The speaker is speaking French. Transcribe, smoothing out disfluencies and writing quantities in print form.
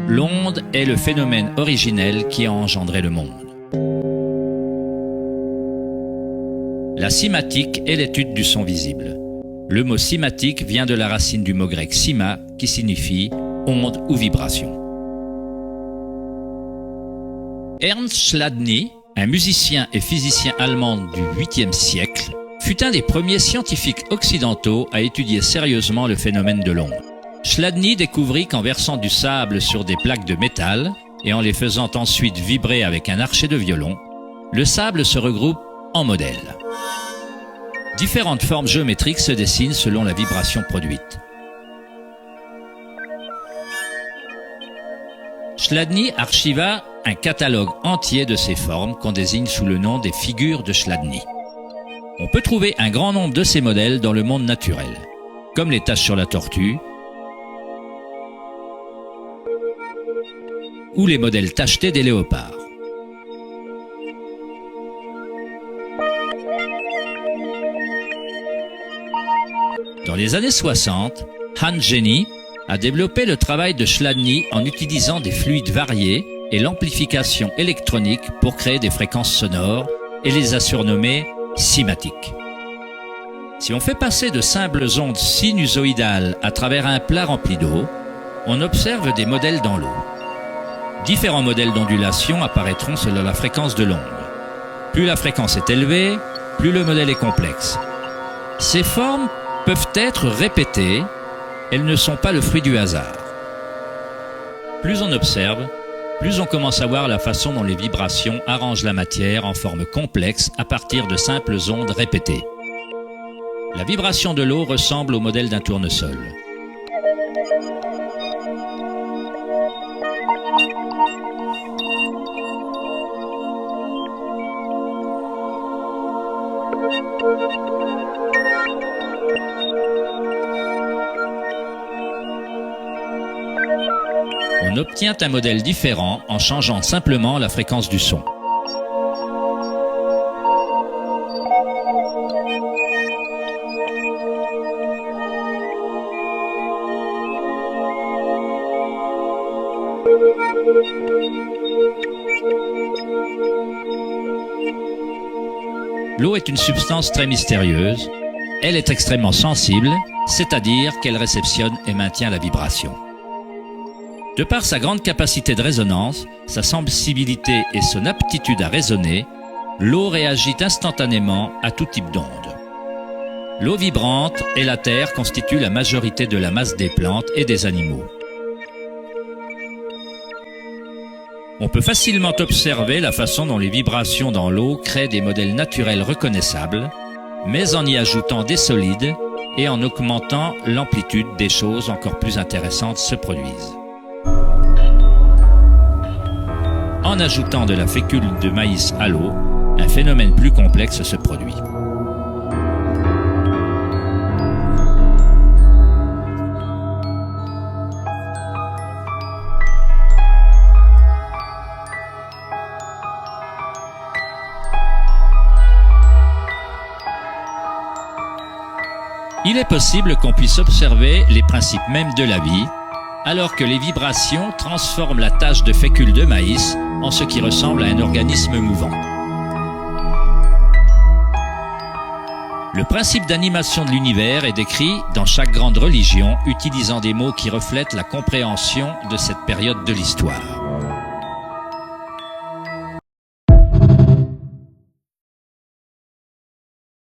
L'onde est le phénomène originel qui a engendré le monde. La cymatique est l'étude du son visible. Le mot cymatique vient de la racine du mot grec cyma qui signifie onde ou vibration. Ernst Chladni, un musicien et physicien allemand du 8e siècle, fut un des premiers scientifiques occidentaux à étudier sérieusement le phénomène de l'onde. Chladni découvrit qu'en versant du sable sur des plaques de métal et en les faisant ensuite vibrer avec un archet de violon, le sable se regroupe en modèles. Différentes formes géométriques se dessinent selon la vibration produite. Chladni archiva un catalogue entier de ces formes qu'on désigne sous le nom des figures de Chladni. On peut trouver un grand nombre de ces modèles dans le monde naturel, comme les taches sur la tortue ou les modèles tachetés des léopards. Dans les années 60, Hans Jenny a développé le travail de Chladni en utilisant des fluides variés et l'amplification électronique pour créer des fréquences sonores et les a surnommées cymatiques. Si on fait passer de simples ondes sinusoïdales à travers un plat rempli d'eau, on observe des modèles dans l'eau. Différents modèles d'ondulation apparaîtront selon la fréquence de l'onde. Plus la fréquence est élevée, plus le modèle est complexe. Ces formes peuvent être répétées, elles ne sont pas le fruit du hasard. Plus on observe, plus on commence à voir la façon dont les vibrations arrangent la matière en forme complexe à partir de simples ondes répétées. La vibration de l'eau ressemble au modèle d'un tournesol. On obtient un modèle différent en changeant simplement la fréquence du son. L'eau est une substance très mystérieuse. Elle est extrêmement sensible, c'est-à-dire qu'elle réceptionne et maintient la vibration. De par sa grande capacité de résonance, sa sensibilité et son aptitude à résonner, l'eau réagit instantanément à tout type d'onde. L'eau vibrante et la terre constituent la majorité de la masse des plantes et des animaux. On peut facilement observer la façon dont les vibrations dans l'eau créent des modèles naturels reconnaissables, mais en y ajoutant des solides et en augmentant l'amplitude, des choses encore plus intéressantes se produisent. En ajoutant de la fécule de maïs à l'eau, un phénomène plus complexe se produit. Il est possible qu'on puisse observer les principes mêmes de la vie, alors que les vibrations transforment la tache de fécule de maïs en ce qui ressemble à un organisme mouvant. Le principe d'animation de l'univers est décrit dans chaque grande religion, utilisant des mots qui reflètent la compréhension de cette période de l'histoire.